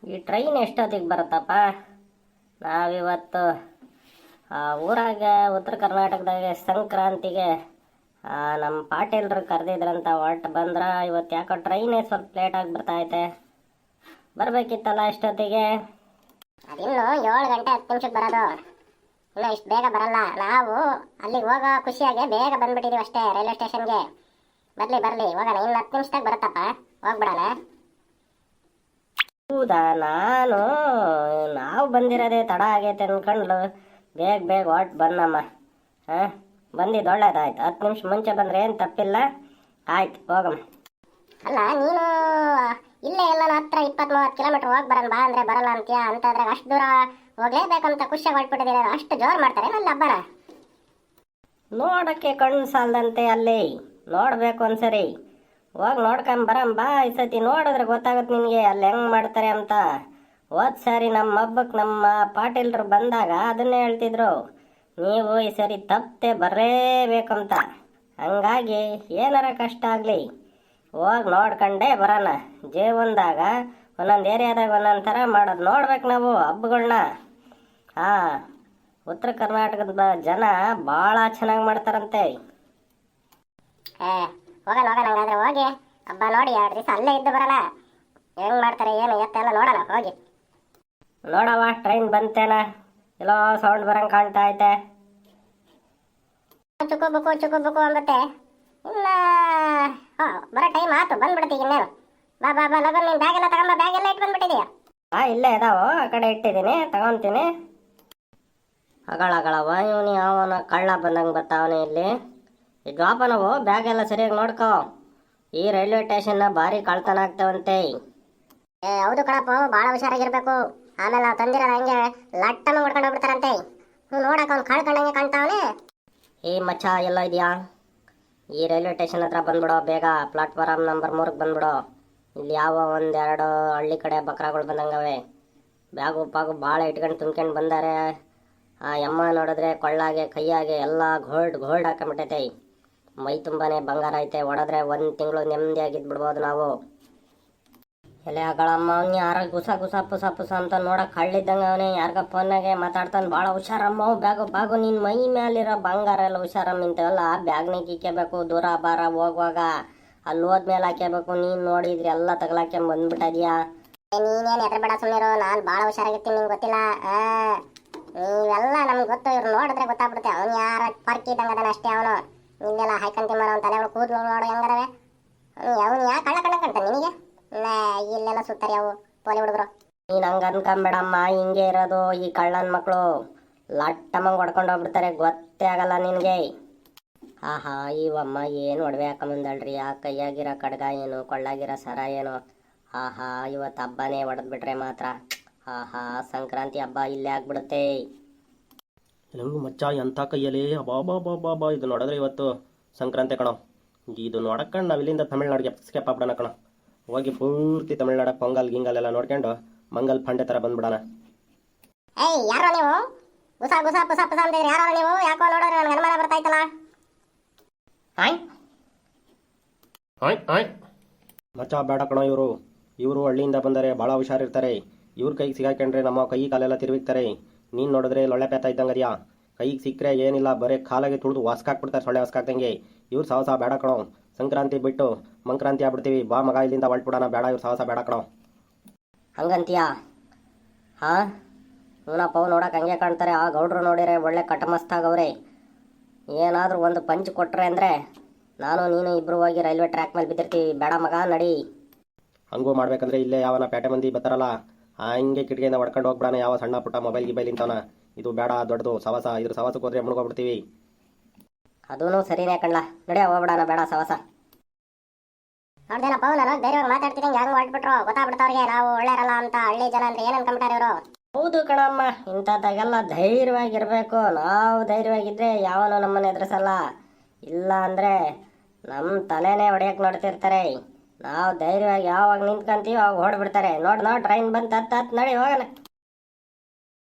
ಈ ಟ್ರೈನ್ ಎಷ್ಟೊತ್ತಿಗೆ ಬರುತ್ತಪ್ಪ? ನಾವಿವತ್ತು ಊರಾಗ ಉತ್ತರ ಕರ್ನಾಟಕದಾಗ ಸಂಕ್ರಾಂತಿಗೆ ನಮ್ಮ ಪಾಟೀಲ್ರು ಕರೆದಿದ್ರಂತ ಒಟ್ಟು ಬಂದ್ರೆ ಇವತ್ತು ಯಾಕೋ ಟ್ರೈನೇ ಸ್ವಲ್ಪ ಲೇಟಾಗಿ ಬರ್ತಾಯಿದೆ. ಬರಬೇಕಿತ್ತಲ್ಲ ಇಷ್ಟೊತ್ತಿಗೆ. ಅದಿನ್ನು 7 ಗಂಟೆ 10 ನಿಮಿಷಕ್ಕೆ ಬರೋದು. ಇನ್ನು ಇಷ್ಟು ಬೇಗ ಬರಲ್ಲ. ನಾವು ಅಲ್ಲಿಗೆ ಹೋಗೋ ಖುಷಿಯಾಗಿ ಬೇಗ ಬಂದ್ಬಿಟ್ಟಿದ್ದೀವಿ ಅಷ್ಟೇ ರೈಲ್ವೆ ಸ್ಟೇಷನ್ಗೆ. ಬರಲಿ ಹೋಗೋಣ. ಇನ್ನು 10 ನಿಮಿಷದಾಗ ಬರುತ್ತಪ್ಪ, ಹೋಗ್ಬಿಡೋಣ. ಹೌದಾ? ನಾವು ಬಂದಿರೋದೇ ತಡ ಆಗೈತೆ ಅನ್ಕೊಂಡು ಬೇಗ ಹೊಟ್ಟು ಬನ್ನಮ್ಮ. ಬಂದಿದ್ದು ಒಳ್ಳೇದಾಯ್ತು. 10 ನಿಮಿಷ ಮುಂಚೆ ಬಂದರೆ ಏನು ತಪ್ಪಿಲ್ಲ. ಆಯ್ತು, ಹೋಗಮ್ಮ. ಅಲ್ಲ, ನೀನು ಇಲ್ಲೇ ಎಲ್ಲ ಹತ್ರ 20-30 ಕಿಲೋಮೀಟರ್ ಹೋಗಿ ಬರೋಣ ಬಾ ಅಂದರೆ ಬರಲ್ಲ ಅಂತೀಯ. ಅಂತಂದ್ರೆ ಅಷ್ಟು ದೂರ ಹೋಗ್ಲೇಬೇಕಂತ ಖುಷಿಯಾಗಿ ಹೊಟ್ಬಿಟ್ಟಿದ್ದೀರ. ಅಷ್ಟು ಜೋರು ಮಾಡ್ತಾರೆ ನನ್ನ ಹಬ್ಬನ. ನೋಡೋಕ್ಕೆ ಕಣ್ಣು ಸಾಲದಂತೆ ಅಲ್ಲಿ ನೋಡಬೇಕು ಒಂದ್ಸರಿ. ಹೋಗಿ ನೋಡ್ಕೊಂಡ್ ಬರಂ ಬಾ. ಈ ಸತಿ ನೋಡಿದ್ರೆ ಗೊತ್ತಾಗುತ್ತೆ ನಿನಗೆ ಅಲ್ಲಿ ಹೆಂಗೆ ಮಾಡ್ತಾರೆ ಅಂತ. ಹೋದ್ ಸಾರಿ ನಮ್ಮ ಹಬ್ಬಕ್ಕೆ ನಮ್ಮ ಪಾಟೀಲ್ರು ಬಂದಾಗ ಅದನ್ನೇ ಹೇಳ್ತಿದ್ರು, ನೀವು ಈ ಸರಿ ತಪ್ಪದೆ ಬರಲೇಬೇಕಂತ. ಹಂಗಾಗಿ ಏನಾರ ಕಷ್ಟ ಆಗಲಿ ಹೋಗಿ ನೋಡ್ಕೊಂಡೇ ಬರೋಣ. ಜೀವನದಾಗ ಒಂದೊಂದು ಏರಿಯಾದಾಗ ಒಂದೊಂದು ಥರ ಮಾಡೋದು ನೋಡ್ಬೇಕು ನಾವು ಹಬ್ಬಗಳನ್ನ. ಉತ್ತರ ಕರ್ನಾಟಕದ ಜನ ಭಾಳ ಚೆನ್ನಾಗಿ ಮಾಡ್ತಾರಂತೆ. ಹೋಗೋಣ ಹಂಗಾದ್ರೆ. ಹೋಗಿ ಹಬ್ಬ ನೋಡಿ 2 ದಿವಸ ಅಲ್ಲೇ ಇದ್ದು ಬರೋಣ. ಹೆಂಗ್ ಮಾಡ್ತಾರೆ ಏನು ಎತ್ತೆಲ್ಲ ನೋಡೋಣ. ಹೋಗಿ ನೋಡವ, ಟ್ರೈನ್ ಬಂತೇನ? ಎಲ್ಲೋ ಸೌಂಡ್ ಬರಂಗೆ ಕಾಣ್ತಾ ಐತೆ. ಚುಕ್ಕು ಅಂಬತ್ತೆ. ಇನ್ನ ಬರೋ ಟೈಮ್ ಆಯ್ತು, ಬಂದ್ಬಿಡ್ತಿ ಇನ್ನೇನು. ಬಾ ಲಗನ್ ನೀನು ಬ್ಯಾಗ್ ಎಲ್ಲ ತಗೊಂಬ. ಬ್ಯಾಗ್ ಎಲ್ಲ ಇಟ್ಟು ಬಂದ್ಬಿಟ್ಟಿದೀಯ? ಇಲ್ಲೇ ಇದಾವೋ, ಆ ಕಡೆ ಇಟ್ಟಿದ್ದೀನಿ, ತಗೊಂತೀನಿ. ಅಗಳವ ಇವನು ಯಾವನ ಕಳ್ಳ ಬಂದಂಗೆ ಬರ್ತಾವನೆ ಇಲ್ಲಿ. ಈ ದ್ವಾಪನವು ಬ್ಯಾಗ್ ಎಲ್ಲ ಸರಿಯಾಗಿ ನೋಡ್ಕೋ. ಈ ರೈಲ್ವೆ ಸ್ಟೇಷನ್ನ ಭಾರಿ ಕಳ್ತನ ಆಗ್ತಾವಂತೆ. ಹೌದು ಕಣಪ್ಪ, ಭಾಳ ಹುಷಾರಾಗಿರ್ಬೇಕು. ಆಮೇಲೆ ನಾವು ತಂದಿರೋದು ಹಂಗೆ ಲಟ್ಟನ ಹೊಡ್ಕೊಂಡು ಹೋಗ್ಬಿಡ್ತಾರಂತೆ. ನೋಡಕ್ಕೆ ಅವ್ನು ಕಳ್ಕೊಂಡಂಗೆ ಕಾಣ್ತಾವನೆ. ಈ ಮಚ್ಚ ಎಲ್ಲೋ ಇದೆಯಾ? ಈ ರೈಲ್ವೆ ಸ್ಟೇಷನ್ ಹತ್ರ ಬಂದ್ಬಿಡೋ ಬೇಗ. ಪ್ಲಾಟ್ಫಾರಮ್ ನಂಬರ್ 3ಗೆ ಬಂದ್ಬಿಡೋ. ಇಲ್ಲಿ ಯಾವ 1-2 ಹಳ್ಳಿ ಕಡೆ ಬಕ್ರಾಗಳು ಬಂದಂಗವೆ. ಬ್ಯಾಗು ಪಾಗು ಭಾಳ ಇಟ್ಕೊಂಡು ತುಂಬ್ಕೊಂಡು ಬಂದಾರೆ. ಆ ಯಮ್ಮ ನೋಡಿದ್ರೆ ಕೊಳ್ಳಾಗೆ ಕೈಯಾಗೆ ಎಲ್ಲ ಗೋಲ್ಡ್ ಹಾಕೊಂಬಿಟ್ಟೈತೆ. ಮೈ ತುಂಬಾನೇ ಬಂಗಾರ ಐತೆ. ಹೊಡೆದ್ರೆ 1 ತಿಂಗಳು ನೆಮ್ಮದಿಯಾಗಿದ್ಬಿಡ್ಬೋದು ನಾವು. ಎಲೆ ಆಗಳಮ್ಮ, ಅವ್ನು ಯಾರ ಗುಸ ಅಂತ ನೋಡಕ್ಕೆ ಹಳ್ಳಿದ್ದಂಗೆ ಅವನೇ. ಯಾರಿಗ ಫೋನ್ನಾಗೆ ಮಾತಾಡ್ತಾನೆ. ಭಾಳ ಹುಷಾರಮ್ಮ. ಬ್ಯಾಗು ನಿನ್ನ ಮೈ ಮೇಲಿರೋ ಬಂಗಾರ ಎಲ್ಲ ಹುಷಾರಮ್ಮ. ಇಂಥವೆಲ್ಲ ಬ್ಯಾಗ್ನಾಗ ಇಕ್ಕಬೇಕು. ದೂರ ಬಾರ ಹೋಗುವಾಗ ಅಲ್ಲಿ ಹೋದ್ಮೇಲೆ ಹಾಕ್ಯಬೇಕು. ನೀನು ನೋಡಿದ್ರಿ ಎಲ್ಲ ತಗಲಾಕ್ಯಂಬ ಬಂದ್ಬಿಟ್ಟಿದ್ಯಾ. ನೀನೇನು ಎದ್ರ ಬೇಡ ಸುಮ್ಮನಿರು. ನಾನು ಭಾಳ ಹುಷಾರಾಗಿರ್ತೀನಿ, ನಿಂಗೆ ಗೊತ್ತಿಲ್ಲ. ಇವೆಲ್ಲ ನಮ್ಗೆ ಗೊತ್ತು. ಇವ್ರು ನೋಡಿದ್ರೆ ಗೊತ್ತಾಗ್ಬಿಡುತ್ತೆ ಅವ್ನು ಯಾರ ಪರ್ಕಿ ಇದ್ದಂಗೆ ಅದಾನ ಅಷ್ಟೇ. ಅವನು ನಿನ್ನೆಲ್ಲ ಹಾಯ್ಕಂತಿಮ್ಮ ಅವ್ನು ತಲೆ ಒಳಗೆ ಕೂದಲು ನೋಡು ಹೆಂಗರವೆ. ಅವನು ಯಾಕೆ ಕಳ್ಳ ಕಾಣ್ತಾನೆ ನಿನಗೆ? ಇಲ್ಲೆಲ್ಲ ಸುತ್ತಾರೆ ಅವು ಪೋಲಿ ಹುಡುಗರು. ನೀನು ಹಂಗೆ ಅನ್ಕೊಂಬೇಡಮ್ಮ, ಹಿಂಗೆ ಇರೋದು ಈ ಕಳ್ಳನ ಮಕ್ಕಳು. ಲಟ್ಟಮ್ಮಂಗೆ ಹೊಡ್ಕೊಂಡು ಹೋಗ್ಬಿಡ್ತಾರೆ, ಗೊತ್ತೇ ಆಗಲ್ಲ ನಿನಗೆ. ಇವಮ್ಮ ಏನು ಒಡವೆ ಹಾಕೊಂಬಂದಳ್ರಿ. ಆ ಕೈಯಾಗಿರೋ ಕಡ್ಗ ಏನು, ಕೊಳ್ಳಾಗಿರೋ ಸರ ಏನು. ಇವತ್ತು ಹಬ್ಬನೇ ಹೊಡೆದ್ಬಿಟ್ರೆ ಮಾತ್ರ ಸಂಕ್ರಾಂತಿ ಹಬ್ಬ ಇಲ್ಲೇ ಆಗ್ಬಿಡುತ್ತೆ. ಹೆಂಗು ಮಚ್ಚ ಎಂಥ ಕೈಯಲ್ಲಿ ಬಾಬಾ ಇದು ನೋಡಿದ್ರೆ ಇವತ್ತು ಸಂಕ್ರಾಂತಿ ಕಣೋ. ಇದು ನೋಡಕ್ಕಂಡು ನಾವು ಇಲ್ಲಿಂದ ತಮಿಳ್ನಾಡಿಗೆ ಸ್ಕೇಪ್ ಆಗ್ಬಿಡೋಣ ಕಣೋ. ಹೋಗಿ ಪೂರ್ತಿ ತಮಿಳ್ನಾಡ ಪೊಂಗಲ್ ಗಿಂಗಲ್ ಎಲ್ಲ ನೋಡ್ಕೊಂಡು ಮಂಗಲ್ ಫಂಡೆ ಥರ ಬಂದ್ಬಿಡೋಣ. ಯಾರೋ ನೀವು ಗುಸ ಅಂತಿದ್ರಿ? ಯಾರೋ ನೀವು? ಯಾಕೋ ನೋಡೋರು ನನಗೆ ಅನುಮಾನ ಬರ್ತಾಯ್ತಲ್ಲ. ಮಚ್ಚ ಬೇಡ ಕಣೋ. ಇವರು ಹಳ್ಳಿಯಿಂದ ಬಂದರೆ ಭಾಳ ಹುಷಾರಿರ್ತಾರೆ. ಇವ್ರ ಕೈಗೆ ಸಿಗಾಕೊಂಡ್ರೆ ನಮ್ಮ ಕೈ ಕಾಲೆಲ್ಲ ತಿರುವಿಕ್ತಾರೆ. ನೀನು ನೋಡಿದ್ರೆ ಲೊಳ್ಳೆ ಪೇತ ಇದ್ದಂಗದ್ಯಾ. ಕೈಗೆ ಸಿಕ್ಕರೆ ಏನಿಲ್ಲ, ಬರೀ ಕಾಲಾಗೆ ತುಳಿದು ಹೊಸ್ಕಾಕ್ಬಿಡ್ತಾರೆ, ಸೊಳ್ಳೆ ಹೊಸ್ಕಾಕ್ದಂಗೆ. ಇವ್ರು ಸಾಹಸ ಬೇಡ ಕಣೋ. ಸಂಕ್ರಾಂತಿ ಬಿಟ್ಟು ಮಂಕ್ರಾಂತಿ ಆಗ್ಬಿಡ್ತೀವಿ. ಬಾ ಮಗ, ಇಲ್ಲಿಂದ ಹೊಳ್ಬಿಡೋಣ. ಬೇಡ, ಇವ್ರು ಸಾಹಸ ಬೇಡ ಕಣೋ. ಹಂಗಂತೀಯಾ? ಇವನಪ್ಪ ನೋಡಕ್ಕೆ ಹಂಗೆ ಕಾಣ್ತಾರೆ. ಆ ಗೌಡ್ರು ನೋಡಿರೆ ಒಳ್ಳೆ ಕಟಮಸ್ತಾಗವ್ರೆ. ಏನಾದರೂ ಒಂದು ಪಂಚ್ ಕೊಟ್ರೆ ಅಂದರೆ ನಾನು ನೀನು ಇಬ್ಬರು ಹೋಗಿ ರೈಲ್ವೆ ಟ್ರ್ಯಾಕ್ ಮೇಲೆ ಬಿದ್ದಿರ್ತೀವಿ. ಬೇಡ ಮಗ, ನಡಿ. ಹಂಗೂ ಮಾಡ್ಬೇಕಂದ್ರೆ ಇಲ್ಲೇ ಯಾವನ ಪೇಟೆ ಮಂದಿ ಬರ್ತಾರಲ್ಲ, ಹಂಗೆ ಕಿಟಕಿಯಿಂದ ಹೊಡ್ಕೊಂಡು ಹೋಗ್ಬಿಡೋಣ. ಯಾವ ಸಣ್ಣ ಪುಟ್ಟ ಮೊಬೈಲ್ ಇಂತವನ. ಇದು ಬೇಡ, ದೊಡ್ಡದು ಸವಾಸ. ಇದ್ರ ಸವಾಸಕ್ಕೆ ಹೋದ್ರೆ ಮುಳುಗೋಗ್ಬಿಡ್ತೀವಿ. ಅದೂ ಸರಿನೇ ಕಣ್ಣ, ನಡಿಯ ಹೋಗ್ಬಿಡೋಣ. ಬೇಡ ಸವಾಸ. ನೋಡ್ದೇನಪ್ಪ, ನಾನು ಧೈರ್ಯವಾಗಿ ಮಾತಾಡ್ತಿದ್ದಂಗೆ ಹೆಂಗೆ ಹೊಡ್ಬಿಟ್ರು ಗೊತ್ತಾಗ್ಬಿಡ್ತವ್ರಿಗೆ ನಾವು ಒಳ್ಳೆಯರಲ್ಲ ಅಂತ. ಹಳ್ಳಿ ಜನ ಅಂದ್ರೆ ಏನು ಅನ್ಕೊಂಬಿಟ್ಟಾರೆ ಇವರು. ಹೌದು ಕಣಮ್ಮ, ಇಂಥದ್ದಾಗೆಲ್ಲ ಧೈರ್ಯವಾಗಿರ್ಬೇಕು. ನಾವು ಧೈರ್ಯವಾಗಿದ್ದರೆ ಯಾವನು ನಮ್ಮನ್ನು ಎದುರಿಸಲ್ಲ. ಇಲ್ಲ ಅಂದರೆ ನಮ್ಮ ತಲೆನೇ ಹೊಡೆಯಕ್ಕೆ ನೋಡ್ತಿರ್ತಾರೆ. ನಾವು ಧೈರ್ಯವಾಗಿ ಯಾವಾಗ ನಿಂತ್ಕೊಂತೀವಿ ಅವಾಗ ಹೊಡ್ಬಿಡ್ತಾರೆ. ನೋಡಿ ಟ್ರೈನ್ ಬಂತು, ಹತ್ತು ನಡಿ ಹೋಗೋಣ.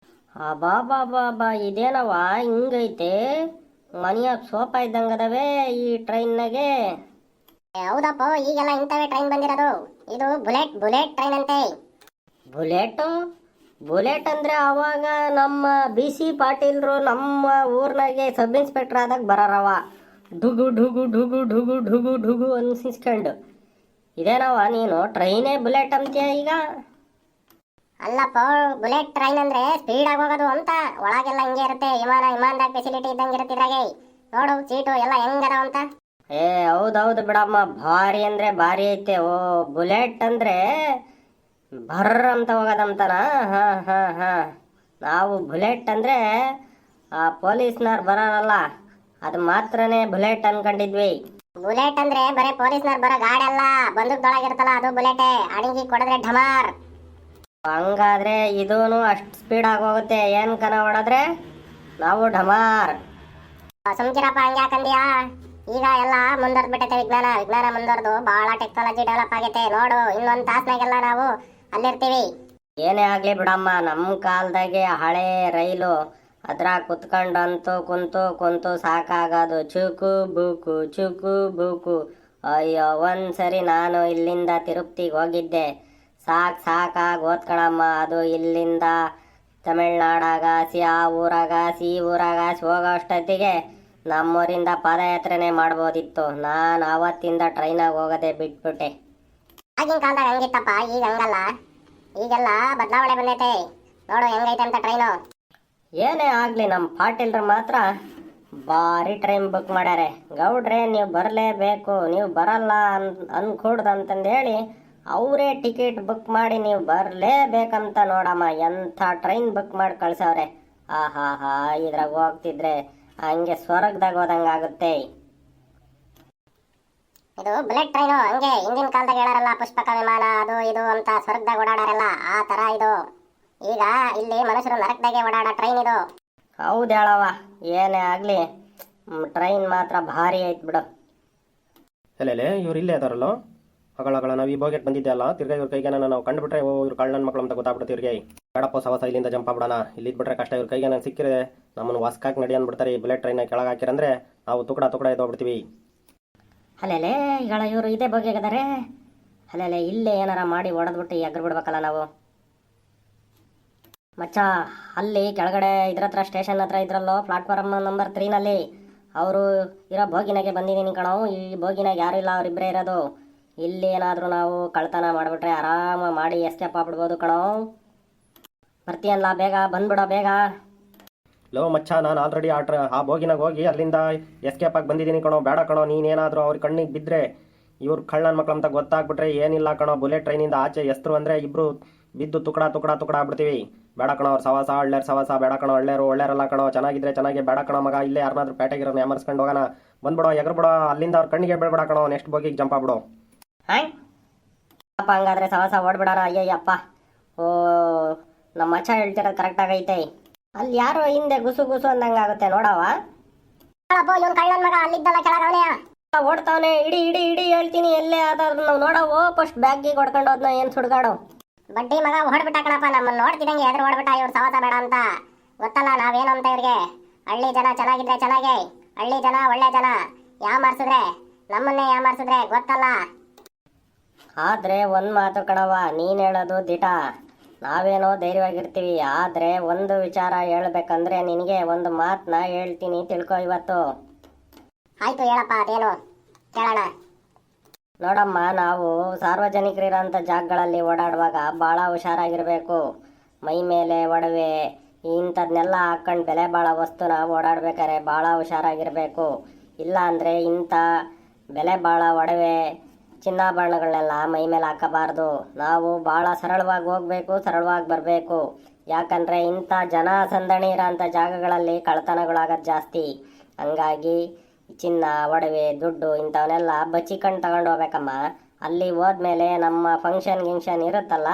ಬಾ ಇದೇನವ ಹಿಂಗೈತೆ? ಮನೆಯಾಗ ಸೋಫಾ ಇದ್ದಂಗದವೇ ಈ ಟ್ರೈನ್ನಾಗೆ. ಹೌದಪ್ಪ, ಈಗೆಲ್ಲ ಇಂಥವೇ ಟ್ರೈನ್ ಬಂದಿರೋದು. ಇದು ಬುಲೆಟ್ ಟ್ರೈನ್ ಅಂತೆ. ಬುಲೆಟು ಬುಲೆಟ್ ಅಂದರೆ ಅವಾಗ ನಮ್ಮ ಬಿ ಸಿ ಪಾಟೀಲ್ರು ನಮ್ಮ ಊರ್ನಾಗೆ ಸಬ್ ಇನ್ಸ್ಪೆಕ್ಟರ್ ಆದಾಗ ಬರೋರವ ಢುಗು ಢುಗು ಢುಗು ಢುಗು ಢುಗು ಢುಗು ಅನ್ಸಿಸ್ಕೊಂಡು ಇದೇನವ ನೀನು ಟ್ರೈನೇ ಬುಲೆಟ್ ಅಂತೀಯ ಈಗ? ಅಲ್ಲಪ್ಪ, ಬುಲೆಟ್ ಟ್ರೈನ್ ಅಂದ್ರೆ ಸ್ಪೀಡ್ ಆಗಿ ಹೋಗೋದು ಅಂತ. ಒಳಗೆಲ್ಲ ಹಿಂಗೆ ಇರುತ್ತೆ, ವಿಮಾನದಾಗ ಫೆಸಿಲಿಟಿ ಇದ್ದಂಗೆ ಇರುತ್ತೆ ಇದ್ರಾಗೆ. ನೋಡು ಸೀಟು ಎಲ್ಲ ಹೆಂಗದಾವ ಅಂತ. ಏ ಹೌದೌದು ಬಿಡಮ್ಮ, ಭಾರಿ ಅಂದರೆ ಭಾರಿ ಐತೆ. ಓ ಬುಲೆಟ್ ಅಂದರೆ ಭರ್ರ ಅಂತ ಹೋಗೋದಂತನ? ಹಾಂ ಹಾಂ ಹಾಂ. ನಾವು ಬುಲೆಟ್ ಅಂದರೆ ಆ ಪೊಲೀಸ್ನವ್ರು ಬರೋರಲ್ಲ ಅದು ಮಾತ್ರನೇ ಬುಲೆಟ್ ಅನ್ಕೊಂಡಿದ್ವಿ. ಬುಲೆಟ್ ಅಂದ್ರೆ ಬರೀ ಪೊಲೀಸ್ನವ್ರು ಬರೋ ಗಾಡಿ ಅಲ್ಲ, ಬಂದೂಕ್ದೊಳಗಿರುತ್ತಲ್ಲ ಅದು ಬುಲೆಟೇ. ಅಡಿಗೆ ಕೊಡಿದ್ರೆ ಢಮಾರ್. ಹಂಗಾದ್ರೆ ಇದೂನು ಅಷ್ಟು ಸ್ಪೀಡ್ ಆಗಿ ಹೋಗುತ್ತೆ. ಏನು ಕನ ಹೊಡೆದ್ರೆ ನಾವು ಢಮಾರ್. ಸುಮ್ಕಿರಪ್ಪ, ಹಂಗೆ ಯಾಕಂದ್ಯಾ? ಈಗ ಎಲ್ಲ ಮುಂದುವರ್ದು ಬಿಟ್ಟೈತೆ ವಿಜ್ಞಾನ ಮುಂದುವರ್ದು ಭಾಳ ಟೆಕ್ನಾಲಜಿ ಡೆವಲಪ್ ಆಗೈತೆ. ನೋಡು, ಇನ್ನೊಂದು ತಾಸ್ನಾಗೆಲ್ಲ ನಾವು ಅಲ್ಲಿರ್ತೀವಿ. ಏನೇ ಆಗಲಿ ಬಿಡಮ್ಮ, ನಮ್ಮ ಕಾಲದಾಗೆ ಹಳೆ ರೈಲು ಅದ್ರಾಗ ಕುತ್ಕೊಂಡಂತೂ ಕುಂತು ಕುಂತು ಸಾಕಾಗೋದು. ಚುಕು ಬೂಕು. ಅಯ್ಯೋ, ಒಂದ್ಸರಿ ನಾನು ಇಲ್ಲಿಂದ ತಿರುಪತಿಗೆ ಹೋಗಿದ್ದೆ. ಸಾಕಾಗಿ ಓದ್ಕಳಮ್ಮ. ಅದು ಇಲ್ಲಿಂದ ತಮಿಳ್ನಾಡಾಗಾಸಿ ಆ ಊರಾಗಾಸಿ ಈ ಊರಾಗಾಸಿ ಹೋಗೋ ಅಷ್ಟೊತ್ತಿಗೆ ನಮ್ಮೂರಿಂದ ಪಾದಯಾತ್ರೆನೇ ಮಾಡ್ಬೋದಿತ್ತು. ನಾನು ಅವತ್ತಿಂದ ಟ್ರೈನಾಗ ಹೋಗೋದೇ ಬಿಟ್ಬಿಟ್ಟೆ. ಆಗಿನ ಕಾಲದಾಗ ಹಂಗಿತ್ತಪ್ಪ, ಈಗ ಹಂಗಲ್ಲ. ಈಗೆಲ್ಲ ಬದಲಾವಣೆ ಬಂದೈತೆ. ನೋಡು ಹೆಂಗೈತೆ ಅಂತ ಟ್ರೈನು. ಏನೇ ಆಗಲಿ, ನಮ್ಮ ಪಾಟೀಲ್ರು ಮಾತ್ರ ಭಾರಿ ಟ್ರೈನ್ ಬುಕ್ ಮಾಡ್ಯಾರೆ. ಗೌಡ್ರೆ ನೀವು ಬರಲೇಬೇಕು, ನೀವು ಬರಲ್ಲ ಅನ್ಕೂಡ್ದಂತಂದೇಳಿ ಅವರೇ ಟಿಕೆಟ್ ಬುಕ್ ಮಾಡಿ ನೀವು ಬರಲೇಬೇಕಂತ ನೋಡಮ್ಮ ಎಂಥ ಟ್ರೈನ್ ಬುಕ್ ಮಾಡಿ ಕಳ್ಸವ್ರೆ. ಹಾ ಇದ್ರಾಗ ಹೋಗ್ತಿದ್ರೆ ಹಂಗೆ ಸ್ವರ್ಗದಾಗ ಹೋದಂಗೆ ಆಗುತ್ತೆ. ಇದು ಬುಲೆಟ್ ಟ್ರೈನು. ಹಂಗೆ ಹಿಂದಿನ ಕಾಲದಾಗ ಹೇಳಾರಲ್ಲ, ಪುಷ್ಪಕ ವಿಮಾನ ಅದು ಇದು ಅಂತ ಸ್ವರ್ಗದಾಗ ಓಡಾಡಾರಲ್ಲ, ಆ ಥರ ಇದು. ಈಗ ಇಲ್ಲಿ ಮನುಷ್ಯರು ನರಕದಾಗೆ ಓಡಾಡೋ ಟ್ರೈನ್ ಇದು. ಹೌದು ಹೇಳವ, ಏನೇ ಆಗಲಿ ಟ್ರೈನ್ ಮಾತ್ರ ಭಾರಿ ಐತ್ ಬಿಡು. ಎಲ್ಲೇ ಇವ್ರು ಇಲ್ಲೇ ಅದಾರಲ್ಲೋ ಹಗಳ ನಾವು ಈ ಬೋಗೆಟ್ ಬಂದಿದ್ದೆ ಅಲ್ಲ, ತಿರ್ಗಾ ಇವ್ರ ಕೈಗೆ ನಾವು ಕಂಡುಬಿಟ್ರೆ ಇವ್ರು ಕಳ್ಳನ ಮಕ್ಕಳು ಅಂತ ಗೊತ್ತಾಗ್ಬಿಡುತ್ತೆ ಇವ್ರಿಗೆ. ಬೇಡಪ್ಪ ಸವಸ, ಇಲ್ಲಿಂದ ಜಂಪ್ ಆಗ್ಬಿಡೋಣ. ಇಲ್ಲಿ ಬಿಟ್ರೆ ಕಷ್ಟ. ಇವ್ರ ಕೈಗೆ ನಾನು ಸಿಕ್ಕಿದ್ರೆ ನಮ್ಮನ್ನು ವಾಸ್ಕಾಕ್ ನಡಿ ಅಂದ್ಬಿಡ್ತಾರೆ. ಈ ಬುಲೆಟ್ ಟ್ರೈನ್ ಕೆಳಗೆ ಹಾಕಿರಂದ್ರೆ ನಾವು ತುಕಡ ಎದ್ದೋಗ್ಬಿಡ್ತೀವಿ. ಅಲ್ಲೆಲೆ ಈಗ ಇವರು ಇದೇ ಬಗೆಗದಾರೆ. ಅಲ್ಲೆಲೆ ಇಲ್ಲೇ ಏನಾರ ಮಾಡಿ ಹೊಡೆದ್ಬಿಟ್ಟು ಎಗ್ರು ಬಿಡ್ಬೇಕಲ್ಲ ನಾವು. ಮಚ್ಚ, ಅಲ್ಲಿ ಕೆಳಗಡೆ ಇದ್ರ ಹತ್ರ ಸ್ಟೇಷನ್ ಹತ್ರ ಇದ್ರಲ್ಲೋ ಪ್ಲಾಟ್ಫಾರ್ಮ್ ನಂಬರ್ 3ನಲ್ಲಿ ಅವರು ಇರೋ ಬೋಗಿನಾಗೆ ಬಂದಿದ್ದೀನಿ ಕಣೋ. ಈ ಬೋಗಿನಾಗ ಯಾರು ಇಲ್ಲ, ಅವರಿಬ್ಬರೇ ಇರೋದು. ಇಲ್ಲಿ ಏನಾದರೂ ನಾವು ಕಳ್ತನ ಮಾಡಿಬಿಟ್ರೆ ಆರಾಮ ಮಾಡಿ ಎಸ್ಕೇಪ್ ಆಗ್ಬಿಡ್ಬೋದು ಕಣೋ. ಬರ್ತೀಯಲ್ಲ, ಬೇಗ ಬಂದ್ಬಿಡೋ ಬೇಗ. ಲೋ ಮಚ್ಚ, ನಾನು ಆಲ್ರೆಡಿ ಆ ಬೋಗಿನಾಗ ಹೋಗಿ ಅಲ್ಲಿಂದ ಎಸ್ಕೇಪ್ ಆಗಿ ಬಂದಿದ್ದೀನಿ ಕಣೋ. ಬೇಡ ಕಣೋ, ನೀನೇನಾದರೂ ಅವ್ರ ಕಣ್ಣಿಗೆ ಬಿದ್ದರೆ ಇವ್ರು ಕಳ್ಳನ ಮಕ್ಕಳು ಅಂತ ಗೊತ್ತಾಗ್ಬಿಟ್ರೆ ಏನಿಲ್ಲ ಕಣೋ. ಬುಲೆಟ್ ಟ್ರೈನಿಂದ ಆಚೆ ಎಸ್ತರು ಅಂದರೆ ಇಬ್ಬರು ಬಿದ್ದು ತುಕಡ ಆಗ್ಬಿಡ್ತೀವಿ. ಬೇಡ ಕಣೋ, ಅವ್ರು ಸವಾಸ ಹಳ್ಳ್ಯಾರ ಸವಾಸ ಬೇಡ ಕಣೋ. ಒಳ್ಳೆಯರಲ್ಲ ಕಣೋ. ಚೆನ್ನಾಗಿದ್ರೆ ಚೆನ್ನಾಗಿ, ಬೇಡ ಕಣೋ ಮಗ. ಇಲ್ಲೇ ಯಾರನ್ನಾದ್ರೂ ಪೇಟೆಗಿರೋನ ಯಾಮರ್ಸ್ಕೊಂಡು ಹೋಗೋಣ. ಬಂದ್ಬಿಡೋ, ಎಗರ್ಬಿಡೋ. ಅಲ್ಲಿಂದ ಅವ್ರ ಕಣ್ಣಿಗೆ ಬೀಳ್ಬೇಡ ಕಣೋ. ನೆಕ್ಸ್ಟ್ ಬೋಗಿಗೆ ಜಂಪ್ ಆಗ್ಬಿಡು. ಹಾಯ್ ಅಪ್ಪ, ಹಂಗಾದ್ರೆ ಸವಾಸ ಓಡ್ಬಿಡೋಣ. ಅಯ್ಯಯ್ಯಪ್ಪ, ಓ ನಮ್ಮ ಮಚ್ಚ ಹೇಳ್ತಿರೋದು ಕರೆಕ್ಟ್ ಆಗೈತೆ. ಅಲ್ಲಿ ಯಾರೋ ಹಿಂದೆ ಗುಸು ಅಂದಂಗೆ ಆಗುತ್ತೆ ನೋಡವ. ಇವನ್ ಕಳ್ಳನ ಮಗ ಅಲ್ಲಿದ್ದಲ್ಲ ಕೆಳಗವನೇ. ಓಡ್ತಾವನೆ. ಇಡಿ ಹೇಳ್ತೀನಿ. ಎಲ್ಲೇ ಆದ್ರೂ ನಾವು ನೋಡವು. ಫಸ್ಟ್ ಬ್ಯಾಗಿಗೆ ಹೊಡ್ಕೊಂಡು ಹೋದ್ನ ಏನು ಸುಡ್ಗಾಡು. ಬಡ್ಡಿ ಮಗ ಹೊಡ್ಬಿಟ್ಟ ಕಣಪ್ಪ. ನಮ್ಮನ್ನು ನೋಡ್ತಿದಂಗೆ ಎದುರು ಓಡ್ಬಿಟ್ಟ. ಇವ್ರು ಸವಾಸ ಬೇಡ ಅಂತ ಗೊತ್ತಲ್ಲ ನಾವೇನು ಅಂತ ಇವ್ರಿಗೆ. ಹಳ್ಳಿ ಜನ ಚೆನ್ನಾಗಿದ್ರೆ ಚೆನ್ನಾಗೆ, ಹಳ್ಳಿ ಜನ ಒಳ್ಳೆ ಜನ. ಯಾಮಾರ್ಸಿದ್ರೆ ನಮ್ಮನ್ನೇ ಯಾಮಾರ್ಸಿದ್ರೆ ಗೊತ್ತಲ್ಲ. ಆದರೆ ಒಂದು ಮಾತು ಕಣವ, ನೀನು ಹೇಳೋದು ದಿಟ. ನಾವೇನೋ ಧೈರ್ಯವಾಗಿರ್ತೀವಿ. ಆದರೆ ಒಂದು ವಿಚಾರ ಹೇಳ್ಬೇಕಂದ್ರೆ ನಿನಗೆ ಒಂದು ಮಾತನ್ನ ಹೇಳ್ತೀನಿ, ತಿಳ್ಕೊ ಇವತ್ತು. ಆಯ್ತು ಹೇಳಪ್ಪ, ಅದೇನು ಕೇಳೋಣ. ನೋಡಮ್ಮ, ನಾವು ಸಾರ್ವಜನಿಕರಿರೋಂಥ ಜಾಗಗಳಲ್ಲಿ ಓಡಾಡುವಾಗ ಭಾಳ ಹುಷಾರಾಗಿರಬೇಕು. ಮೈ ಮೇಲೆ ಒಡವೆ ಇಂಥದ್ನೆಲ್ಲ ಹಾಕ್ಕೊಂಡು ಬೆಲೆ ಭಾಳ ವಸ್ತುನ ಓಡಾಡ್ಬೇಕಾದ್ರೆ ಭಾಳ ಹುಷಾರಾಗಿರಬೇಕು. ಇಲ್ಲ ಅಂದರೆ ಇಂಥ ಬೆಲೆ ಭಾಳ ಒಡವೆ ಚಿನ್ನಾಭರಣಗಳನ್ನೆಲ್ಲ ಮೈ ಮೇಲೆ ಹಾಕಬಾರ್ದು. ನಾವು ಭಾಳ ಸರಳವಾಗಿ ಹೋಗಬೇಕು, ಸರಳವಾಗಿ ಬರಬೇಕು. ಯಾಕಂದರೆ ಇಂಥ ಜನ ಸಂದಣಿ ಇರೋಂಥ ಜಾಗಗಳಲ್ಲಿ ಕಳ್ತನಗಳಾಗೋದು ಜಾಸ್ತಿ. ಹಂಗಾಗಿ ಚಿನ್ನ ಒಡವೆ ದುಡ್ಡು ಇಂಥವನ್ನೆಲ್ಲ ಬಚ್ಚಿಕೊಂಡು ತಗೊಂಡು ಹೋಗ್ಬೇಕಮ್ಮ. ಅಲ್ಲಿ ಹೋದ್ಮೇಲೆ ನಮ್ಮ ಫಂಕ್ಷನ್ ಇರುತ್ತಲ್ಲ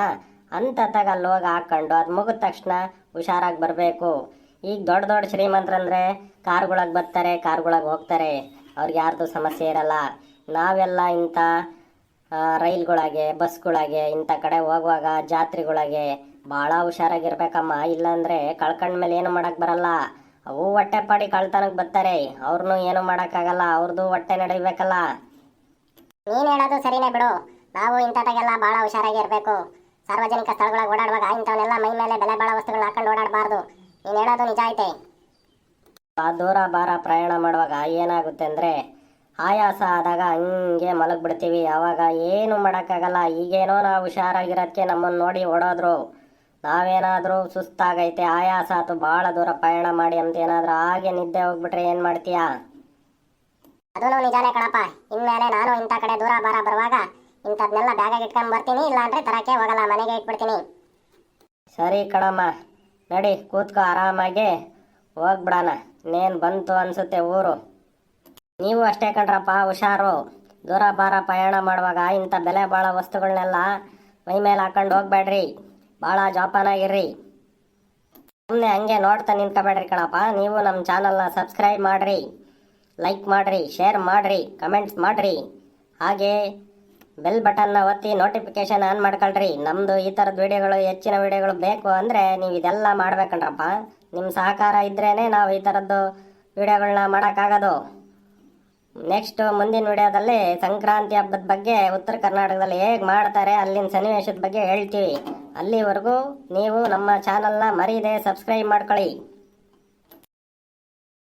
ಅಂಥತ್ತಾಗ ಅಲ್ಲಿ ಹೋಗಿ ಹಾಕ್ಕೊಂಡು ಅದು ಮುಗಿದ ತಕ್ಷಣ ಹುಷಾರಾಗಿ ಬರಬೇಕು. ಈಗ ದೊಡ್ಡ ಶ್ರೀಮಂತರಂದರೆ ಕಾರ್ಗಳಿಗೆ ಬರ್ತಾರೆ, ಕಾರ್ಗಳಿಗೆ ಹೋಗ್ತಾರೆ, ಅವ್ರಿಗೆ ಯಾರ್ದು ಸಮಸ್ಯೆ ಇರಲ್ಲ. ನಾವೆಲ್ಲ ಇಂಥ ರೈಲ್ಗಳಾಗೆ ಬಸ್ಗಳಾಗೆ ಇಂಥ ಕಡೆ ಹೋಗುವಾಗ ಜಾತ್ರೆಗಳಾಗೆ ಭಾಳ ಹುಷಾರಾಗಿರ್ಬೇಕಮ್ಮ. ಇಲ್ಲಾಂದರೆ ಕಳ್ಕೊಂಡ್ಮೇಲೆ ಏನು ಮಾಡೋಕ್ಕೆ ಬರಲ್ಲ. ಅವು ಹೊಟ್ಟೆ ಪಾಡಿ ಕಳ್ತನಕ್ಕೆ ಬರ್ತಾರೆ, ಅವ್ರನ್ನೂ ಏನು ಮಾಡೋಕ್ಕಾಗಲ್ಲ, ಅವ್ರದ್ದು ಹೊಟ್ಟೆ ನಡಿಬೇಕಲ್ಲ. ನೀನು ಹೇಳೋದು ಸರಿನೇ ಬಿಡು. ನಾವು ಇಂಥದ್ದಾಗೆಲ್ಲ ಭಾಳ ಹುಷಾರಾಗಿ ಇರಬೇಕು. ಸಾರ್ವಜನಿಕ ಸ್ಥಳಗಳಾಗ ಓಡಾಡುವಾಗ ಇಂಥವನ್ನೆಲ್ಲ ಮೈ ಮೇಲೆ ಬೆಲೆ ಬಾಳೋ ವಸ್ತುಗಳನ್ನ ಹಾಕೊಂಡು ಓಡಾಡಬಾರ್ದು. ನೀನು ಹೇಳೋದು ನಿಜ ಐತೆ. ದೂರ ಬಾರ ಪ್ರಯಾಣ ಮಾಡುವಾಗ ಏನಾಗುತ್ತೆ ಅಂದರೆ ಆಯಾಸ ಆದಾಗ ಹಂಗೆ ಮಲಗಿಬಿಡ್ತೀವಿ. ಆವಾಗ ಏನು ಮಾಡೋಕ್ಕಾಗಲ್ಲ. ಈಗೇನೋ ನಾವು ಹುಷಾರಾಗಿರೋದಕ್ಕೆ ನಮ್ಮನ್ನು ನೋಡಿ ಓಡೋದ್ರು. ನಾವೇನಾದರೂ ಸುಸ್ತಾಗೈತೆ, ಆಯಾಸ ಆಯ್ತು, ಭಾಳ ದೂರ ಪ್ರಯಾಣ ಮಾಡಿ ಅಂತ ಏನಾದರೂ ಹಾಗೆ ನಿದ್ದೆ ಹೋಗ್ಬಿಟ್ರೆ ಏನು ಮಾಡ್ತೀಯಾ? ಅದೂ ನಿಜಾನೇ ಕಣಪ್ಪ. ಇನ್ಮೇಲೆ ನಾನು ಇಂಥ ಕಡೆ ದೂರ ಬಾರ ಬರುವಾಗ ಇಂಥದ್ನೆಲ್ಲ ಬ್ಯಾಗಾಗಿ ಇಟ್ಕೊಂಡು ಬರ್ತೀನಿ, ಇಲ್ಲಾಂದ್ರೆ ತರಕ್ಕೆ ಹೋಗಲ್ಲ, ಮನೆಗೆ ಇಟ್ಬಿಡ್ತೀನಿ. ಸರಿ ಕಣಮ್ಮ, ನಡಿ ಕೂತ್ಕೋ ಆರಾಮಾಗಿ ಹೋಗ್ಬಿಡೋಣ. ಇನ್ನೇನು ಬಂತು ಅನಿಸುತ್ತೆ ಊರು. ನೀವು ಅಷ್ಟೇ ಕಣ್ರಪ್ಪ, ಹುಷಾರು. ದೂರ ಬಾರ ಪ್ರಯಾಣ ಮಾಡುವಾಗ ಇಂಥ ಬೆಲೆ ಭಾಳ ವಸ್ತುಗಳನ್ನೆಲ್ಲ ಮೈ ಮೇಲೆ ಹಾಕೊಂಡು ಹೋಗ್ಬೇಡ್ರಿ. ಭಾಳ ಜೋಪಾನಾಗಿರ್ರಿ. ಸುಮ್ಮನೆ ಹಂಗೆ ನೋಡ್ತಾ ನಿಂತ್ಕೋಬೇಡ್ರಿ ಕಣಪ್ಪ. ನೀವು ನಮ್ಮ ಚಾನಲ್ನ ಸಬ್ಸ್ಕ್ರೈಬ್ ಮಾಡಿರಿ, ಲೈಕ್ ಮಾಡಿರಿ, ಶೇರ್ ಮಾಡಿರಿ, ಕಮೆಂಟ್ಸ್ ಮಾಡಿರಿ. ಹಾಗೆ ಬೆಲ್ ಬಟನ್ನ ಒತ್ತಿ ನೋಟಿಫಿಕೇಶನ್ ಆನ್ ಮಾಡ್ಕೊಳ್ರಿ. ನಮ್ಮದು ಈ ಥರದ ವಿಡಿಯೋಗಳು, ಹೆಚ್ಚಿನ ವಿಡಿಯೋಗಳು ಬೇಕು ಅಂದರೆ ನೀವು ಇದೆಲ್ಲ ಮಾಡ್ಬೇಕಣ್ರಪ್ಪ. ನಿಮ್ಮ ಸಹಕಾರ ಇದ್ರೇ ನಾವು ಈ ಥರದ್ದು ವಿಡಿಯೋಗಳನ್ನ ಮಾಡೋಕ್ಕಾಗೋದು. ನೆಕ್ಸ್ಟ್ ಮುಂದಿನ ವಿಡಿಯೋದಲ್ಲಿ ಸಂಕ್ರಾಂತಿ ಹಬ್ಬದ ಬಗ್ಗೆ ಉತ್ತರ ಕರ್ನಾಟಕದಲ್ಲಿ ಹೇಗೆ ಮಾಡ್ತಾರೆ ಅಲ್ಲಿನ ಸನ್ನಿವೇಶದ ಬಗ್ಗೆ ಹೇಳ್ತೀವಿ. ಅಲ್ಲಿವರೆಗೂ ನೀವು ನಮ್ಮ ಚಾನಲ್ನ ಮರೀದೆ ಸಬ್ಸ್ಕ್ರೈಬ್ ಮಾಡ್ಕೊಳ್ಳಿ.